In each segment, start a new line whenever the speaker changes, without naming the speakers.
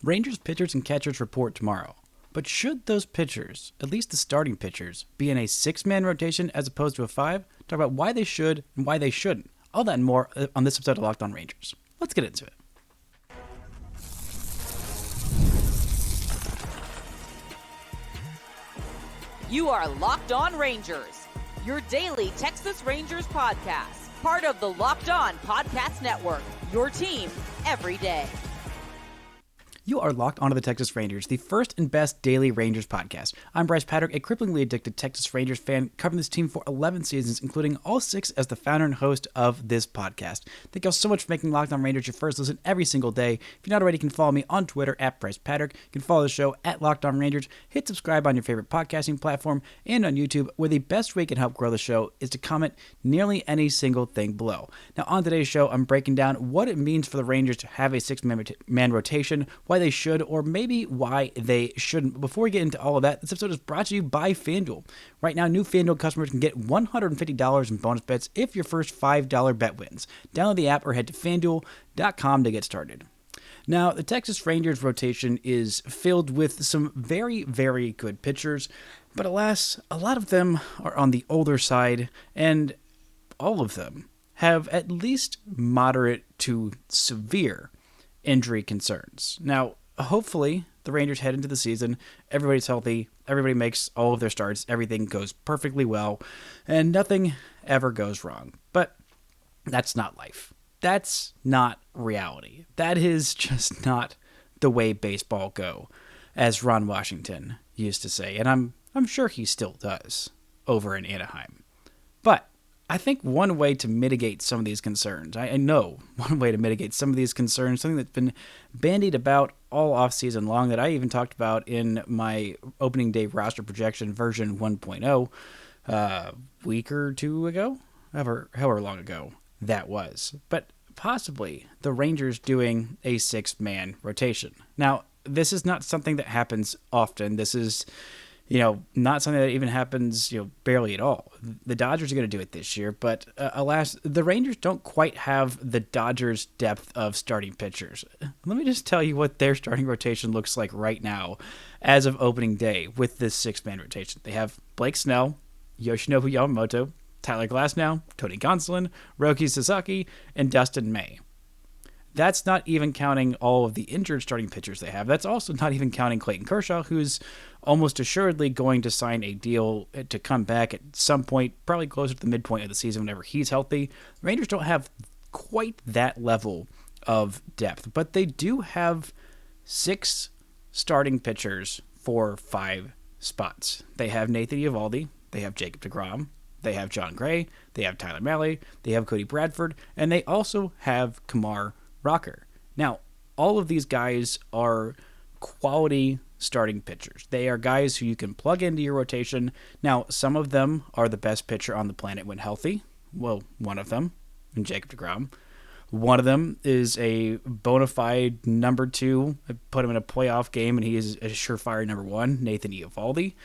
Rangers pitchers and catchers report tomorrow. But should those pitchers, at least the starting pitchers, be in a six-man rotation as opposed to a five? Talk about why they should and why they shouldn't. All that and more on this episode of Locked On Rangers. Let's get into it.
You are Locked On Rangers, your daily Texas Rangers podcast. Part of the Locked On Podcast Network, your team every day.
You are locked onto the Texas Rangers, the first and best daily Rangers podcast. I'm Bryce Patrick, a cripplingly addicted Texas Rangers fan, covering this team for 11 seasons, including all 6 as the founder and host of this podcast. Thank y'all so much for making Locked On Rangers your first listen every single day. If you're not already, you can follow me on Twitter at Bryce Patrick. You can follow the show at Locked On Rangers. Hit subscribe on your favorite podcasting platform and on YouTube, where the best way you can help grow the show is to comment nearly any single thing below. Now, on today's show, I'm breaking down what it means for the Rangers to have a six-man rotation, why they should, or maybe why they shouldn't. Before we get into all of that, this episode is brought to you by FanDuel. Right now, new FanDuel customers can get $150 in bonus bets if your first $5 bet wins. Download the app or head to FanDuel.com to get started. Now, the Texas Rangers rotation is filled with some very, very good pitchers, but alas, a lot of them are on the older side, and all of them have at least moderate to severe injury concerns. Now, hopefully, the Rangers head into the season, everybody's healthy, everybody makes all of their starts, everything goes perfectly well, and nothing ever goes wrong. But that's not life. That's not reality. That is just not the way baseball go, as Ron Washington used to say, and I'm sure he still does over in Anaheim. But I think one way to mitigate some of these concerns, I know one way to mitigate some of these concerns, something that's been bandied about all offseason long, that I even talked about in my opening day roster projection version 1.0 a week or two ago, however long ago that was. But possibly the Rangers doing a six-man rotation. Now, this is not something that happens often. This is not something that even happens, barely at all. The Dodgers are going to do it this year, but alas, the Rangers don't quite have the Dodgers' depth of starting pitchers. Let me just tell you what their starting rotation looks like right now as of opening day with this six-man rotation. They have Blake Snell, Yoshinobu Yamamoto, Tyler Glasnow, Tony Gonsolin, Roki Sasaki, and Dustin May. That's not even counting all of the injured starting pitchers they have. That's also not even counting Clayton Kershaw, who's almost assuredly going to sign a deal to come back at some point, probably closer to the midpoint of the season whenever he's healthy. The Rangers don't have quite that level of depth, but they do have 6 starting pitchers for 5 spots. They have Nathan Eovaldi, they have Jacob deGrom, they have Jon Gray, they have Tyler Mahle, they have Cody Bradford, and they also have Kumar Rocker. Now, all of these guys are quality starting pitchers. They are guys who you can plug into your rotation. Now, some of them are the best pitcher on the planet when healthy. Well, one of them, Jacob deGrom. One of them is a bona fide number 2. I put him in a playoff game, and he is a surefire number 1, Nathan Eovaldi.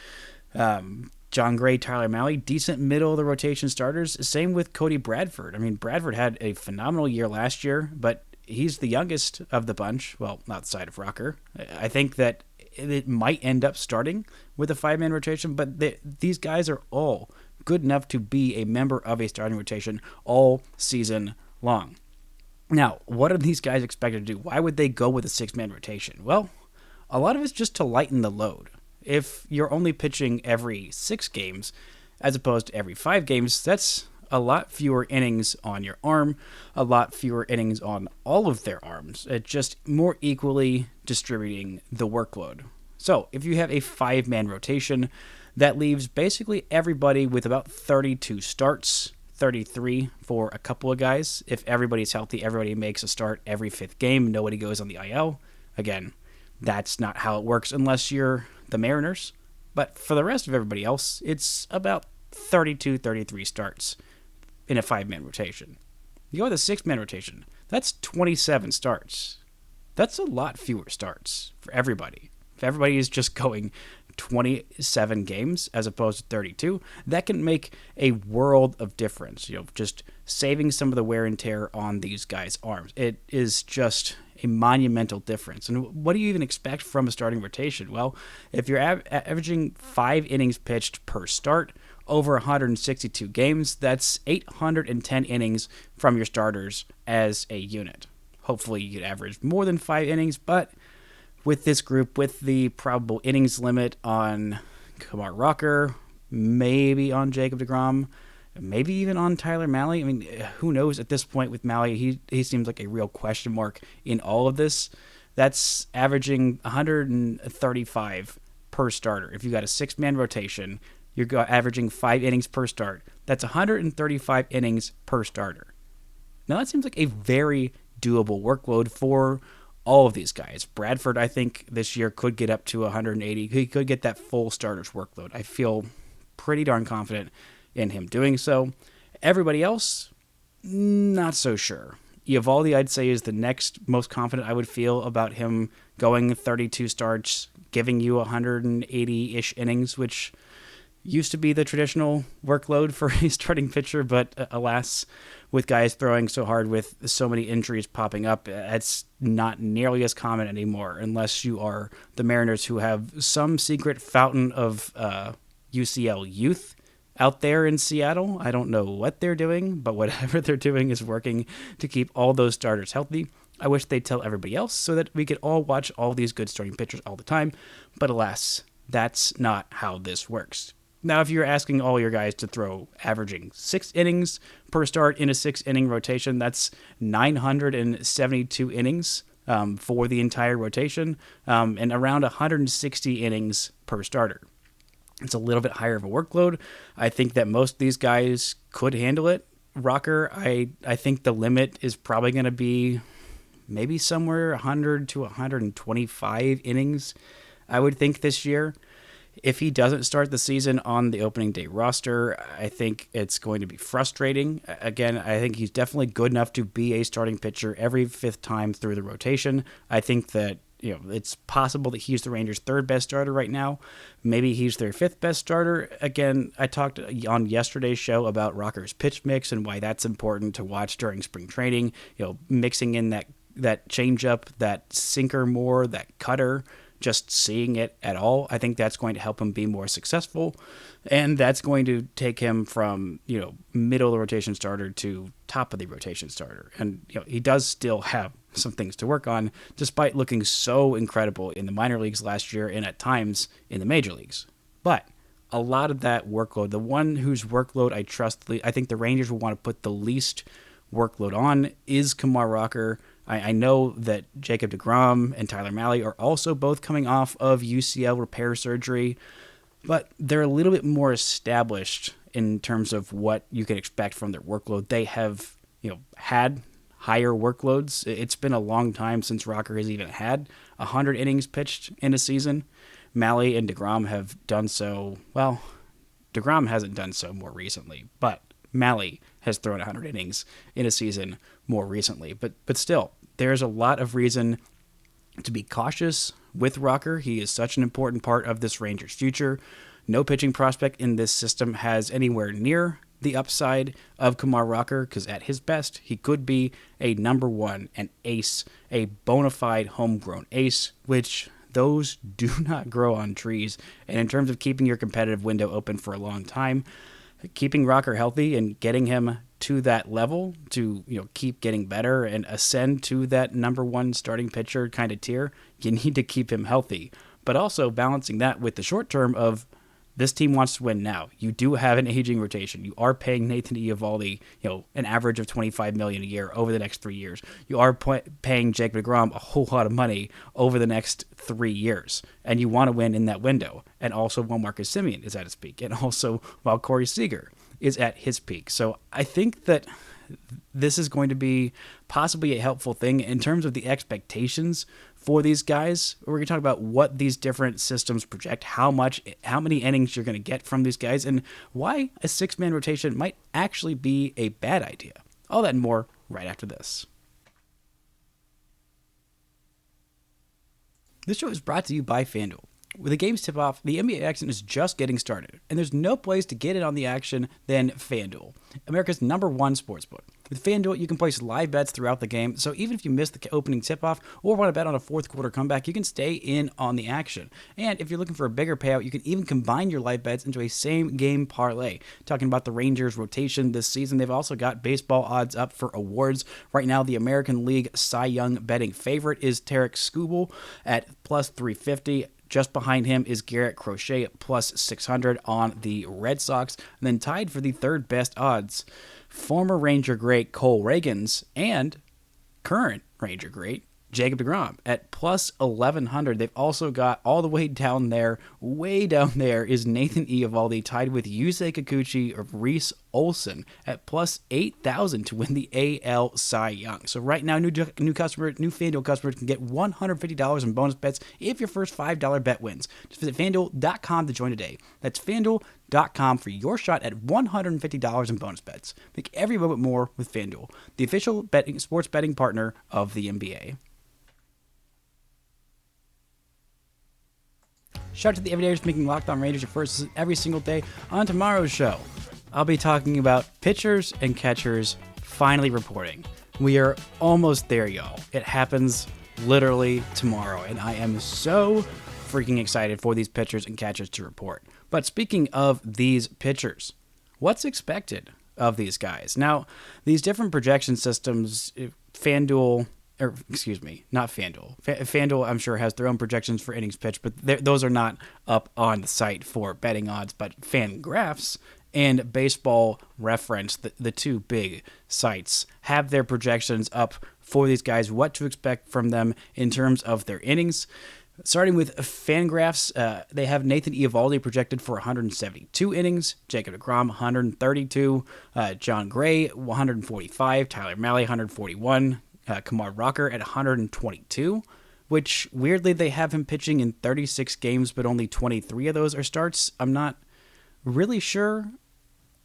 Jon Gray, Tyler Mahle, decent middle of the rotation starters. Same with Cody Bradford. I mean, Bradford had a phenomenal year last year, but he's the youngest of the bunch, well, outside of Rocker. I think that it might end up starting with a 5-man rotation, but these guys are all good enough to be a member of a starting rotation all season long. Now, what are these guys expected to do? Why would they go with a 6-man rotation? Well, a lot of it's just to lighten the load. If you're only pitching every 6 games as opposed to every 5 games, that's a lot fewer innings on your arm, a lot fewer innings on all of their arms. It's just more equally distributing the workload. So if you have a 5-man rotation, that leaves basically everybody with about 32 starts, 33 for a couple of guys. If everybody's healthy, everybody makes a start every 5th game. Nobody goes on the IL. Again, that's not how it works unless you're the Mariners. But for the rest of everybody else, it's about 32, 33 starts in a 5-man rotation. You go with a 6-man rotation, that's 27 starts. That's a lot fewer starts for everybody. If everybody is just going 27 games as opposed to 32, that can make a world of difference. Just saving some of the wear and tear on these guys' arms. It is just a monumental difference. And what do you even expect from a starting rotation? Well, if you're averaging 5 innings pitched per start over 162 games, that's 810 innings from your starters as a unit. Hopefully you could average more than 5 innings, but with this group, with the probable innings limit on Kumar Rocker, maybe on Jacob deGrom, maybe even on Tyler Mahle. I mean, who knows at this point with Mahle? He seems like a real question mark in all of this. That's averaging 135 per starter. If you got a 6-man rotation, you're averaging 5 innings per start. That's 135 innings per starter. Now that seems like a very doable workload for all of these guys. Bradford, I think, this year could get up to 180. He could get that full starter's workload. I feel pretty darn confident in him doing so. Everybody else, not so sure. Eovaldi, I'd say, is the next most confident I would feel about him going 32 starts, giving you 180-ish innings, which used to be the traditional workload for a starting pitcher, but alas, with guys throwing so hard with so many injuries popping up, it's not nearly as common anymore, unless you are the Mariners, who have some secret fountain of UCL youth out there in Seattle. I don't know what they're doing, but whatever they're doing is working to keep all those starters healthy. I wish they'd tell everybody else so that we could all watch all these good starting pitchers all the time, but alas, that's not how this works. Now, if you're asking all your guys to throw averaging 6 innings per start in a 6-inning rotation, that's 972 innings for the entire rotation, and around 160 innings per starter. It's a little bit higher of a workload. I think that most of these guys could handle it. Rocker, I think the limit is probably going to be maybe somewhere 100 to 125 innings, I would think, this year. If he doesn't start the season on the opening day roster, I think it's going to be frustrating. Again, I think he's definitely good enough to be a starting pitcher every 5th time through the rotation. I think that it's possible that he's the Rangers' 3rd best starter right now. Maybe he's their 5th best starter. Again, I talked on yesterday's show about Rocker's pitch mix and why that's important to watch during spring training. Mixing in that changeup, that sinker more, that cutter, just seeing it at all, I think that's going to help him be more successful, and that's going to take him from middle of the rotation starter to top of the rotation starter. And he does still have some things to work on, despite looking so incredible in the minor leagues last year and at times in the major leagues. But a lot of that workload, the one whose workload I think the Rangers will want to put the least workload on, is Kumar Rocker. I know that Jacob deGrom and Tyler Mahle are also both coming off of UCL repair surgery, but they're a little bit more established in terms of what you can expect from their workload. They have, had higher workloads. It's been a long time since Rocker has even had 100 innings pitched in a season. Mahle and deGrom have done so. Well, deGrom hasn't done so more recently, but Mahle has thrown 100 innings in a season more recently. But still, there's a lot of reason to be cautious with Rocker. He is such an important part of this Rangers' future. No pitching prospect in this system has anywhere near the upside of Kumar Rocker, because at his best, he could be a number 1, an ace, a bona fide homegrown ace, which those do not grow on trees. And in terms of keeping your competitive window open for a long time, keeping Rocker healthy and getting him to that level to keep getting better and ascend to that number 1 starting pitcher kind of tier, you need to keep him healthy. But also balancing that with the short term of this team wants to win now. You do have an aging rotation. You are paying Nathan Eovaldi, an average of $25 million a year over the next 3 years. You are paying Jacob deGrom a whole lot of money over the next 3 years, and you want to win in that window. And also, while Marcus Semien is at his peak, and also while Corey Seager is at his peak. So I think that this is going to be possibly a helpful thing in terms of the expectations for these guys. We're going to talk about what these different systems project, how many innings you're going to get from these guys, and why a 6-man rotation might actually be a bad idea. All that and more right after this. This show is brought to you by FanDuel. With the games tip off, the NBA action is just getting started, and there's no place to get in on the action than FanDuel, America's #1 sportsbook. With FanDuel, you can place live bets throughout the game, so even if you miss the opening tip-off or want to bet on a fourth quarter comeback, you can stay in on the action. And if you're looking for a bigger payout, you can even combine your live bets into a same-game parlay. Talking about the Rangers' rotation this season, they've also got baseball odds up for awards. Right now, the American League Cy Young betting favorite is Tarek Skubal at plus 350. Just behind him is Garrett Crochet at plus 600 on the Red Sox. And then tied for the third best odds, former Ranger great Cole Reagans and current Ranger great Jacob deGrom at plus 1100. They've also got all the way down there is Nathan Eovaldi tied with Yusei Kikuchi of Reese Olson at plus 8,000 to win the AL Cy Young. So right now, new FanDuel customers can get $150 in bonus bets if your first $5 bet wins. Just visit FanDuel.com to join today. That's FanDuel.com for your shot at $150 in bonus bets. Make every moment more with FanDuel, the official sports betting partner of the NBA. Shout out to the everydayers making Locked On Rangers your first every single day. On tomorrow's show, I'll be talking about pitchers and catchers finally reporting. We are almost there, y'all. It happens literally tomorrow, and I am so freaking excited for these pitchers and catchers to report. But speaking of these pitchers, what's expected of these guys? Now, these different projection systems, FanDuel, or excuse me, not FanDuel. FanDuel, I'm sure, has their own projections for innings pitched, but those are not up on the site for betting odds. But FanGraphs and Baseball Reference, the two big sites, have their projections up for these guys, what to expect from them in terms of their innings. Starting with FanGraphs, they have Nathan Eovaldi projected for 172 innings, Jacob deGrom 132, Jon Gray 145, Tyler Mahle 141, Kumar Rocker at 122, which weirdly they have him pitching in 36 games, but only 23 of those are starts. I'm not really sure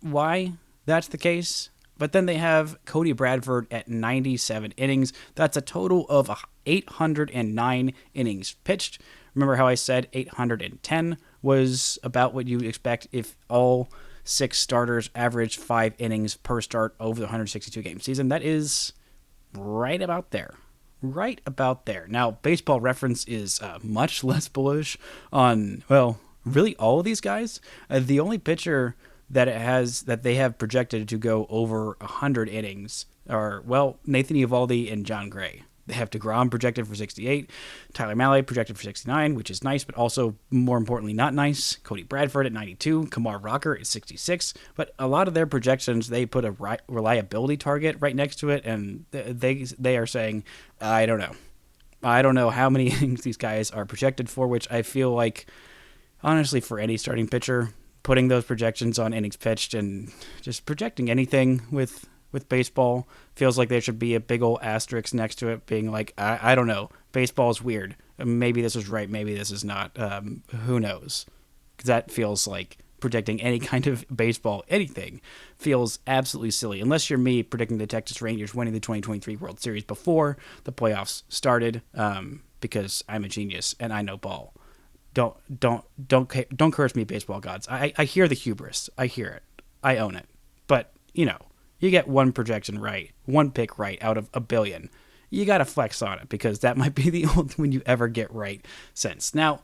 why that's the case. But then they have Cody Bradford at 97 innings. That's a total of 809 innings pitched. Remember how I said 810 was about what you would expect if all 6 starters averaged 5 innings per start over the 162-game season? That is right about there. Right about there. Now, Baseball Reference is much less bullish on, well, really all of these guys. The only pitcher that they have projected to go over 100 innings are, well, Nathan Eovaldi and Jon Gray. They have deGrom projected for 68, Tyler Mahle projected for 69, which is nice, but also, more importantly, not nice. Cody Bradford at 92, Kumar Rocker at 66. But a lot of their projections, they put a reliability target right next to it, and they are saying, I don't know. I don't know how many innings these guys are projected for, which I feel like, honestly, for any starting pitcher, putting those projections on innings pitched and just projecting anything with baseball feels like there should be a big old asterisk next to it being like, I don't know, baseball's weird. Maybe this is right, maybe this is not. Who knows? Because that feels like projecting any kind of baseball, anything, feels absolutely silly. Unless you're me predicting the Texas Rangers winning the 2023 World Series before the playoffs started, because I'm a genius and I know ball. Don't curse me, baseball gods. I hear the hubris. I hear it. I own it. But, you get one projection right, one pick right out of a billion. You got to flex on it because that might be the only one you ever get right since. Now,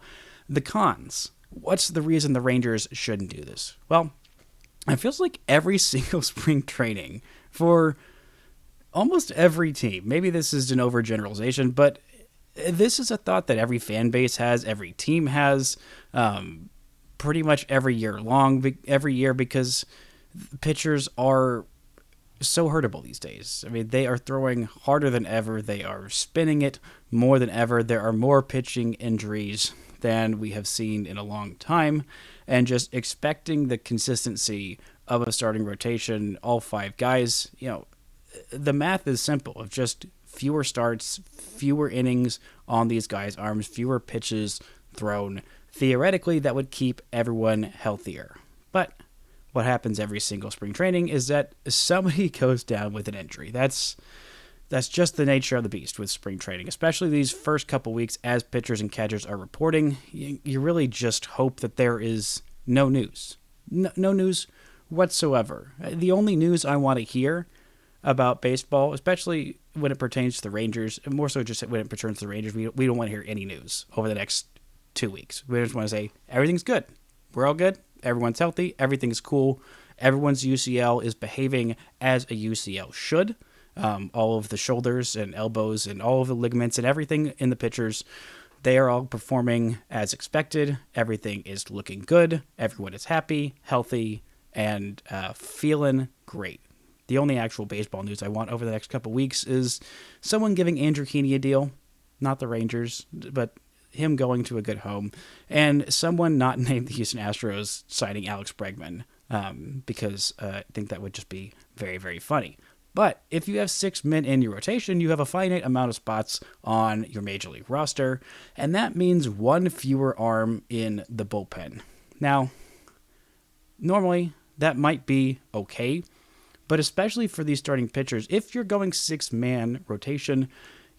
the cons. What's the reason the Rangers shouldn't do this? Well, it feels like every single spring training for almost every team, maybe this is an overgeneralization, but this is a thought that every fan base has, every team has, pretty much every year, because pitchers are so hurtable these days. I mean, they are throwing harder than ever. They are spinning it more than ever. There are more pitching injuries than we have seen in a long time. And just expecting the consistency of a starting rotation, all 5 guys, the math is simple of just fewer starts, fewer innings on these guys' arms, fewer pitches thrown. Theoretically, that would keep everyone healthier. But what happens every single spring training is that somebody goes down with an injury. That's that's just the nature of the beast with spring training, especially these first couple weeks as pitchers and catchers are reporting. You really just hope that there is no news. No news whatsoever. The only news I want to hear about baseball, especially when it pertains to the Rangers, and more so just when it pertains to the Rangers, we don't want to hear any news over the next 2 weeks. We just want to say, everything's good. We're all good. Everyone's healthy. Everything's cool. Everyone's UCL is behaving as a UCL should. All of the shoulders and elbows and all of the ligaments and everything in the pitchers, they are all performing as expected. Everything is looking good. Everyone is happy, healthy, and feeling great. The only actual baseball news I want over the next couple weeks is someone giving Andrew Heaney a deal, not the Rangers, but him going to a good home, and someone not named the Houston Astros signing Alex Bregman, because I think that would just be very, very funny. But if you have 6 men in your rotation, you have a finite amount of spots on your major league roster, and that means one fewer arm in the bullpen. Now, normally that might be okay, but especially for these starting pitchers, if you're going 6-man rotation,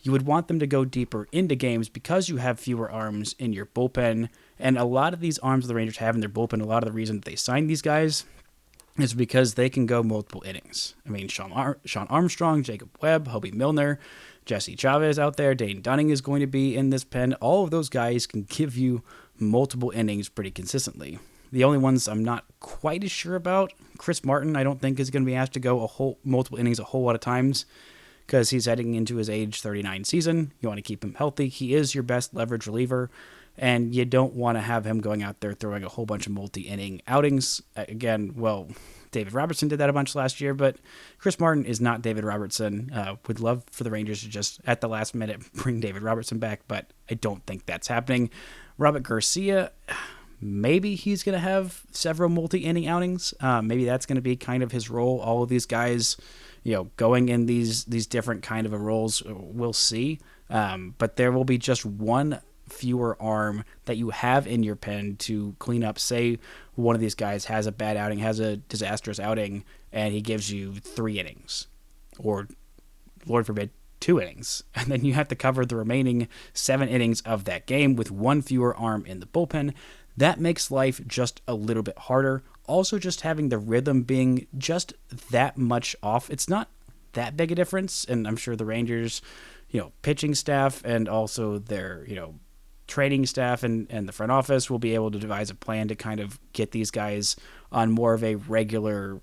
you would want them to go deeper into games because you have fewer arms in your bullpen. And a lot of these arms the Rangers have in their bullpen, a lot of the reason that they signed these guys is because they can go multiple innings. I mean, Sean Armstrong, Jacob Webb, Hobie Milner, Jesse Chavez out there, Dane Dunning is going to be in this pen. All of those guys can give you multiple innings pretty consistently. The only ones I'm not quite as sure about, Chris Martin, I don't think is going to be asked to go multiple innings a whole lot of times because he's heading into his age 39 season. You want to keep him healthy. He is your best leverage reliever, and you don't want to have him going out there throwing a whole bunch of multi-inning outings. Again, well, David Robertson did that a bunch last year, but Chris Martin is not David Robertson. Would love for the Rangers to just, at the last minute, bring David Robertson back, but I don't think that's happening. Robert Garcia, maybe he's going to have several multi-inning outings. Maybe that's going to be kind of his role. All of these guys, going in these different kind of roles, we'll see. But there will be just one fewer arm that you have in your pen to clean up. Say one of these guys has a bad outing, has a disastrous outing, and he gives you 3 innings, or Lord forbid, 2 innings, and then you have to cover the remaining 7 innings of that game with one fewer arm in the bullpen. That makes life just a little bit harder. Also, just having the rhythm being just that much off, it's not that big a difference, and I'm sure the Rangers, pitching staff and also their, training staff and the front office will be able to devise a plan to kind of get these guys on more of a regular,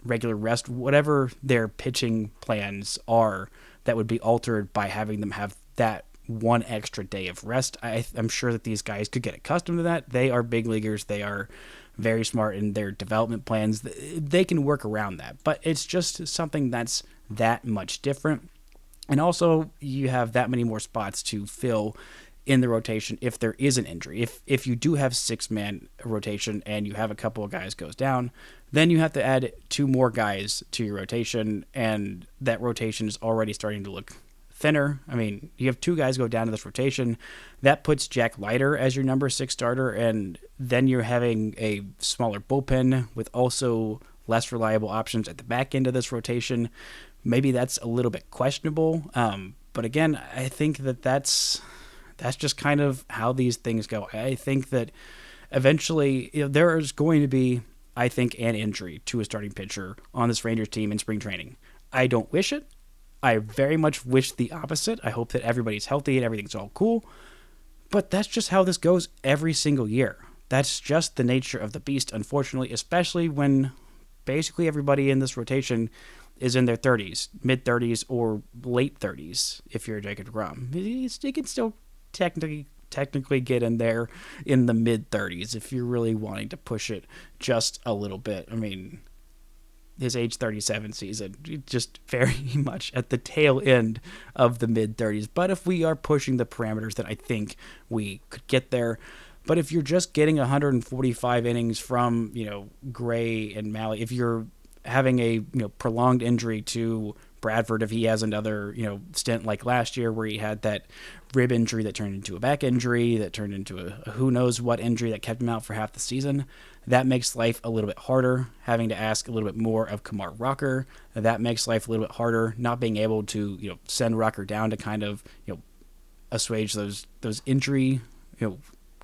regular rest, whatever their pitching plans are that would be altered by having them have that one extra day of rest. I'm sure that these guys could get accustomed to that. They are big leaguers. They are very smart in their development plans. They can work around that, but it's just something that's that much different. And also, you have that many more spots to fill in the rotation if there is an injury. If you do have 6-man rotation and you have a couple of guys goes down, then you have to add 2 more guys to your rotation, and that rotation is already starting to look thinner. I mean, you have 2 guys go down to this rotation. That puts Jack Leiter as your number 6 starter, and then you're having a smaller bullpen with also less reliable options at the back end of this rotation. Maybe that's a little bit questionable. But again, I think that's just kind of how these things go. I think that eventually there is going to be, I think, an injury to a starting pitcher on this Rangers team in spring training. I don't wish it. I very much wish the opposite. I hope that everybody's healthy and everything's all cool. But that's just how this goes every single year. That's just the nature of the beast, unfortunately, especially when basically everybody in this rotation is in their 30s, mid-30s, or late 30s if you're Jacob deGrom. He can still technically get in there in the mid-30s if you're really wanting to push it just a little bit. I mean, his age 37 season, just very much at the tail end of the mid-30s. But if we are pushing the parameters, then I think we could get there. But if you're just getting 145 innings from, Gray and Mahle, if you're having a prolonged injury to Bradford, if he has another, stint like last year where he had that rib injury that turned into a back injury, that turned into a who knows what injury that kept him out for half the season, that makes life a little bit harder, having to ask a little bit more of Kumar Rocker. That makes life a little bit harder, not being able to, send Rocker down to kind of, assuage those injury,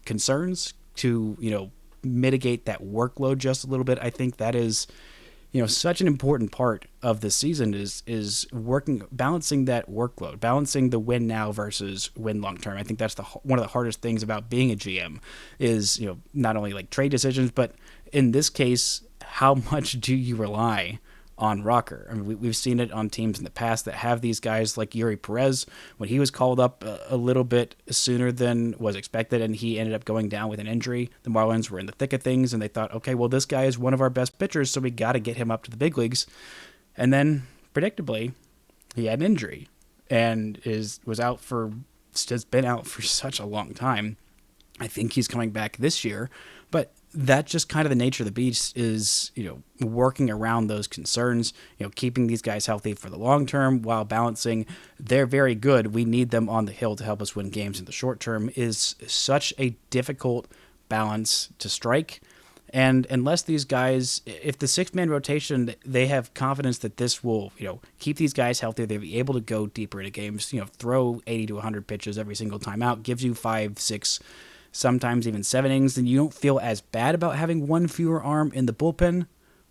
concerns, to, mitigate that workload just a little bit. I think that is, such an important part of this season is balancing that workload, balancing the win now versus win long term. I think that's one of the hardest things about being a GM is, not only like trade decisions, but in this case, how much do you rely on Rocker? I mean, we've seen it on teams in the past that have these guys like Yuri Perez when he was called up a little bit sooner than was expected, and he ended up going down with an injury. The Marlins were in the thick of things, and they thought, okay, well, this guy is one of our best pitchers, so we got to get him up to the big leagues. And then, predictably, he had an injury and has been out for such a long time. I think he's coming back this year, but that's just kind of the nature of the beast is, working around those concerns, keeping these guys healthy for the long term while balancing they're very good. We need them on the hill to help us win games in the short term is such a difficult balance to strike. And unless these guys, if the 6-man rotation, they have confidence that this will, keep these guys healthy, they'll be able to go deeper into games, throw 80 to 100 pitches every single time out, gives you 5, 6, sometimes even 7 innings, then you don't feel as bad about having one fewer arm in the bullpen.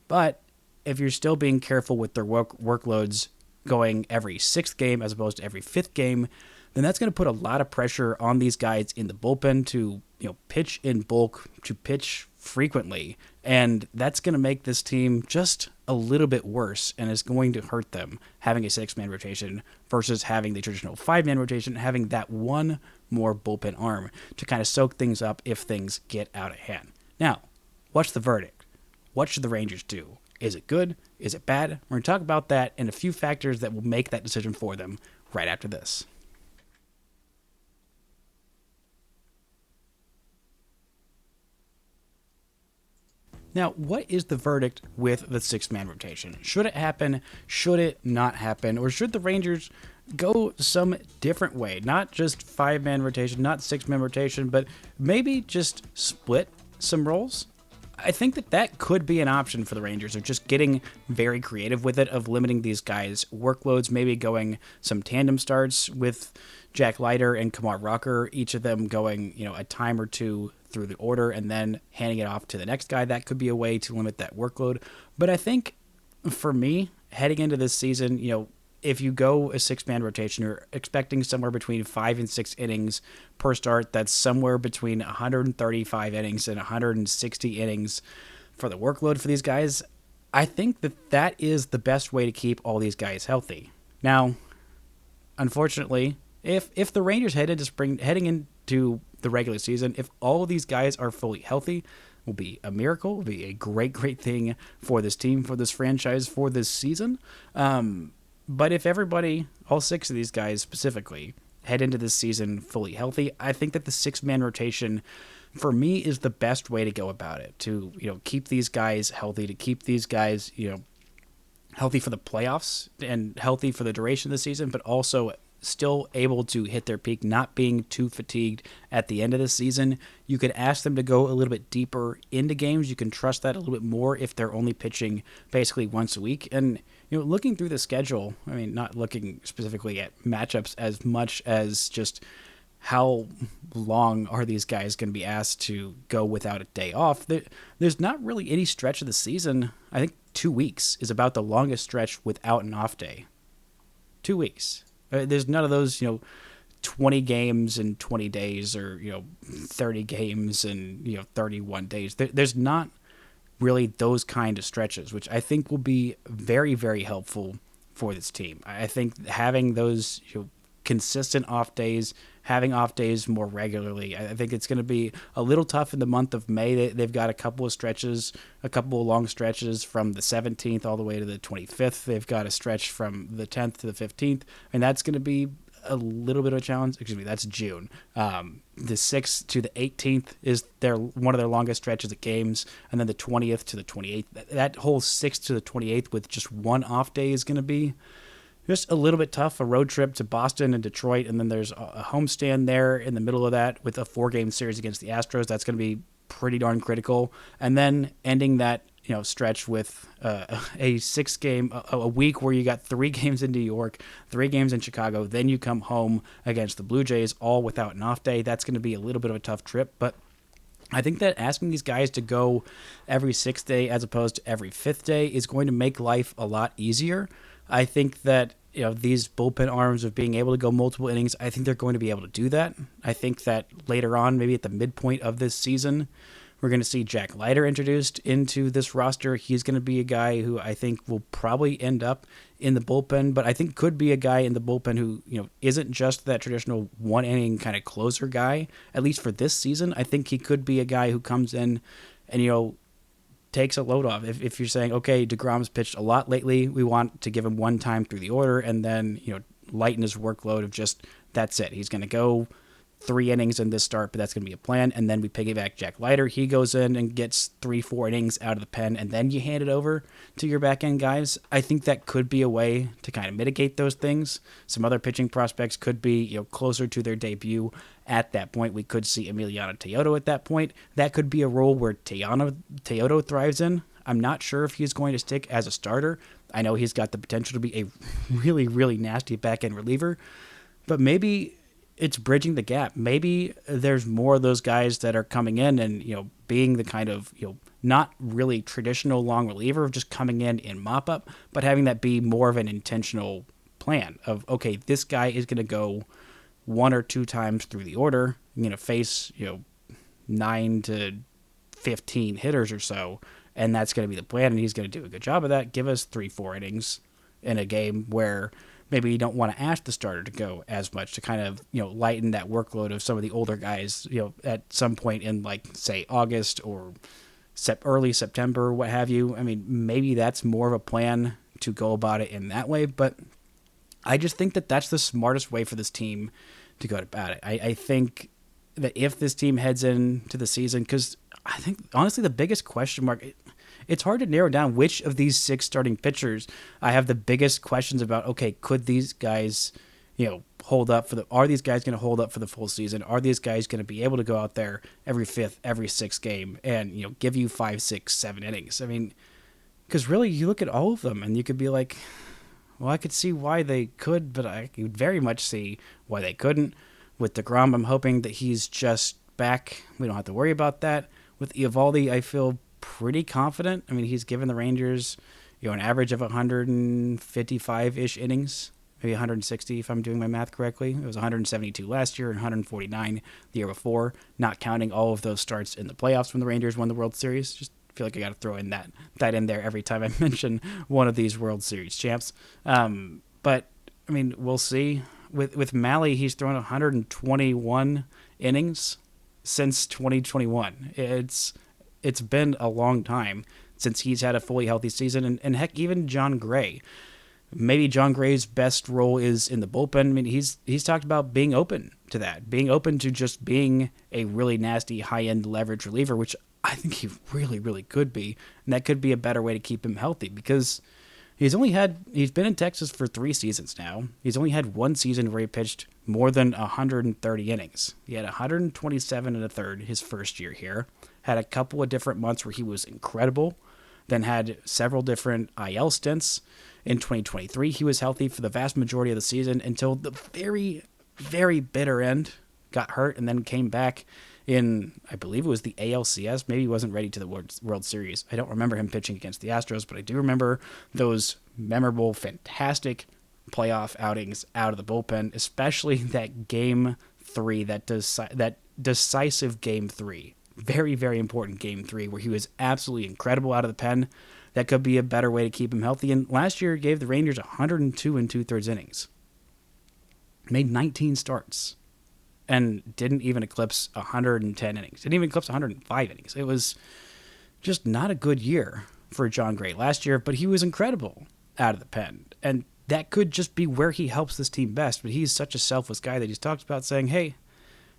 But if you're still being careful with their workloads going every 6th game as opposed to every 5th game, then that's going to put a lot of pressure on these guys in the bullpen to, pitch in bulk, to pitch frequently. And that's going to make this team just a little bit worse and is going to hurt them having a 6-man rotation versus having the traditional 5-man rotation, having that one more bullpen arm to kind of soak things up if things get out of hand. Now, what's the verdict? What should the Rangers do? Is it good? Is it bad? We're going to talk about that and a few factors that will make that decision for them right after this. Now, what is the verdict with the 6-man rotation? Should it happen? Should it not happen? Or should the Rangers go some different way? Not just 5-man rotation, not 6-man rotation, but maybe just split some roles? I think that could be an option for the Rangers, of just getting very creative with it, of limiting these guys' workloads, maybe going some tandem starts with Jack Leiter and Kumar Rocker, each of them going, a time or two through the order and then handing it off to the next guy. That could be a way to limit that workload. But I think for me, heading into this season, if you go a 6-man rotation, you're expecting somewhere between 5 and 6 innings per start. That's somewhere between 135 innings and 160 innings for the workload for these guys. I think that is the best way to keep all these guys healthy. Now, unfortunately, if the Rangers heading into the regular season, if all of these guys are fully healthy, will be a miracle, will be a great, great thing for this team, for this franchise, for this season. But if everybody, all 6 of these guys specifically, head into this season fully healthy, I think that the 6-man rotation, for me, is the best way to go about it, to keep these guys healthy, to keep these guys healthy for the playoffs and healthy for the duration of the season, but also still able to hit their peak, not being too fatigued at the end of the season. You could ask them to go a little bit deeper into games. You can trust that a little bit more if they're only pitching basically once a week. And, looking through the schedule, I mean, not looking specifically at matchups as much as just how long are these guys going to be asked to go without a day off. There's not really any stretch of the season. I think 2 weeks is about the longest stretch without an off day. 2 weeks. There's none of those, 20 games in 20 days or, 30 games in, 31 days. There's not really those kind of stretches, which I think will be very, very helpful for this team. I think having those consistent off days, having off days more regularly, I think it's going to be a little tough in the month of May. They've got a couple of long stretches from the 17th all the way to the 25th. They've got a stretch from the 10th to the 15th, and that's going to be a little bit of a challenge. Excuse me, that's June. The 6th to the 18th is one of their longest stretches of games, and then the 20th to the 28th. That whole 6th to the 28th with just one off day is going to be just a little bit tough, a road trip to Boston and Detroit, and then there's a homestand there in the middle of that with a 4-game series against the Astros. That's going to be pretty darn critical. And then ending that stretch with a 6-game, a week where you got 3 games in New York, 3 games in Chicago, then you come home against the Blue Jays, all without an off day. That's going to be a little bit of a tough trip, but I think that asking these guys to go every 6th day as opposed to every 5th day is going to make life a lot easier. I think that these bullpen arms of being able to go multiple innings, I think they're going to be able to do that. I think that later on, maybe at the midpoint of this season, we're going to see Jack Leiter introduced into this roster. He's going to be a guy who I think will probably end up in the bullpen, but I think could be a guy in the bullpen who, isn't just that traditional 1-inning kind of closer guy, at least for this season. I think he could be a guy who comes in and, takes a load off. If you're saying, okay, deGrom's pitched a lot lately, we want to give him one time through the order and then, lighten his workload of just, that's it. He's going to go 3 innings in this start, but that's going to be a plan. And then we piggyback Jack Leiter. He goes in and gets 3-4 innings out of the pen, and then you hand it over to your back end guys. I think that could be a way to kind of mitigate those things. Some other pitching prospects could be, closer to their debut at that point. We could see Emiliano Teodo at that point. That could be a role where Teodo thrives in. I'm not sure if he's going to stick as a starter. I know he's got the potential to be a really, really nasty back end reliever, but maybe it's bridging the gap. Maybe there's more of those guys that are coming in and, being the kind of, not really traditional long reliever of just coming in mop up, but having that be more of an intentional plan of, okay, this guy is going to go 1 or 2 times through the order, face, 9 to 15 hitters or so. And that's going to be the plan. And he's going to do a good job of that. Give us 3-4 innings in a game where maybe you don't want to ask the starter to go as much to kind of, lighten that workload of some of the older guys, at some point in say August or early September, what have you. I mean, maybe that's more of a plan to go about it in that way, but I just think that that's the smartest way for this team to go about it. I think that if this team heads into the season, because I think honestly the biggest question mark, it's hard to narrow down which of these 6 starting pitchers I have the biggest questions about. Okay, could these guys, hold up are these guys going to hold up for the full season? Are these guys going to be able to go out there every 5th, every 6th game and, give you 5, 6, 7 innings? I mean, because really you look at all of them and you could be like, well, I could see why they could, but I could very much see why they couldn't. With deGrom, I'm hoping that he's just back. We don't have to worry about that. With Eovaldi, I feel pretty confident. I mean, he's given the Rangers, an average of 155-ish innings, maybe 160 if I'm doing my math correctly. It was 172 last year and 149 the year before, not counting all of those starts in the playoffs when the Rangers won the World Series. Just feel like I got to throw in that in there every time I mention one of these World Series champs. But I mean, we'll see. With Mahle, he's thrown 121 innings since 2021. It's been a long time since he's had a fully healthy season. And heck, even Jon Gray. Maybe Jon Gray's best role is in the bullpen. I mean, he's talked about being open to that, being open to just being a really nasty high-end leverage reliever, which I think he really, really could be. And that could be a better way to keep him healthy because he's been in Texas for 3 seasons now. He's only had 1 season where he pitched more than 130 innings. He had 127 and a third his first year here. Had a couple of different months where he was incredible. Then had several different IL stints. In 2023, he was healthy for the vast majority of the season until the very, very bitter end. Got hurt and then came back in, I believe it was the ALCS. Maybe he wasn't ready to the World Series. I don't remember him pitching against the Astros, but I do remember those memorable, fantastic playoff outings out of the bullpen, especially that Game 3, that decisive Game 3. Very, very important Game 3 where he was absolutely incredible out of the pen. That could be a better way to keep him healthy. And last year gave the Rangers 102 2/3 innings. Made 19 starts. And didn't even eclipse 110 innings. Didn't even eclipse 105 innings. It was just not a good year for Jon Gray last year, but he was incredible out of the pen. And that could just be where he helps this team best. But he's such a selfless guy that he's talked about saying, hey,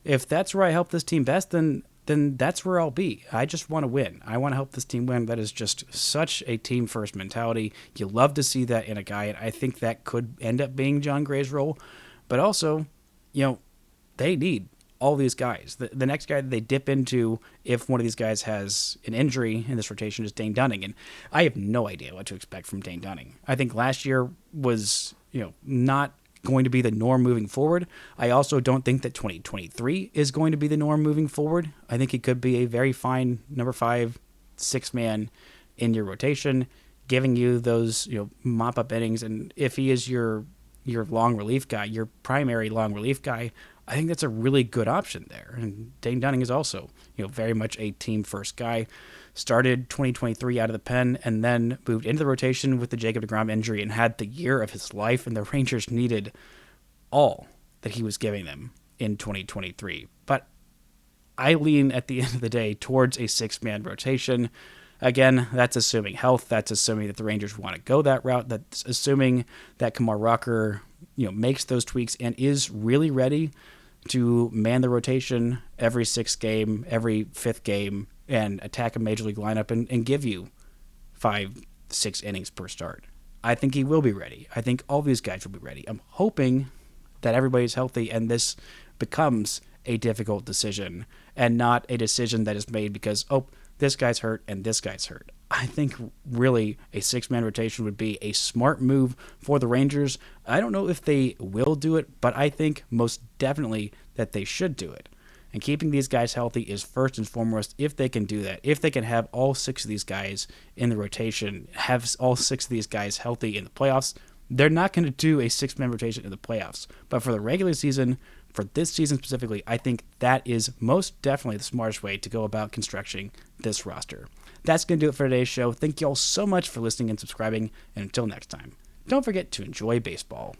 if that's where I help this team best, then then that's where I'll be. I just want to win. I want to help this team win. That is just such a team first mentality. You love to see that in a guy, and I think that could end up being Jon Gray's role. But also, they need all these guys. The next guy that they dip into, if one of these guys has an injury in this rotation, is Dane Dunning. And I have no idea what to expect from Dane Dunning. I think last year was, not going to be the norm moving forward. I also don't think that 2023 is going to be the norm moving forward. I think he could be a very fine number 5, 6-man in your rotation, giving you those, mop-up innings. And if he is your long relief guy, your primary long relief guy, I think that's a really good option there. And Dane Dunning is also, very much a team-first guy. Started 2023 out of the pen and then moved into the rotation with the Jacob deGrom injury and had the year of his life, and the Rangers needed all that he was giving them in 2023. But I lean at the end of the day towards a 6-man rotation. Again, that's assuming health. That's assuming that the Rangers want to go that route. That's assuming that Kumar Rocker, makes those tweaks and is really ready to man the rotation every 6th game, every 5th game, and attack a major league lineup and give you 5-6 innings per start. I think he will be ready. I think all these guys will be ready. I'm hoping that everybody's healthy and this becomes a difficult decision and not a decision that is made because, this guy's hurt and this guy's hurt. I think really a 6-man rotation would be a smart move for the Rangers. I don't know if they will do it, but I think most definitely that they should do it. And keeping these guys healthy is first and foremost. If they can do that, if they can have all 6 of these guys in the rotation, have all 6 of these guys healthy in the playoffs, they're not going to do a 6-man rotation in the playoffs. But for the regular season, for this season specifically, I think that is most definitely the smartest way to go about constructing this roster. That's going to do it for today's show. Thank you all so much for listening and subscribing, and until next time, don't forget to enjoy baseball.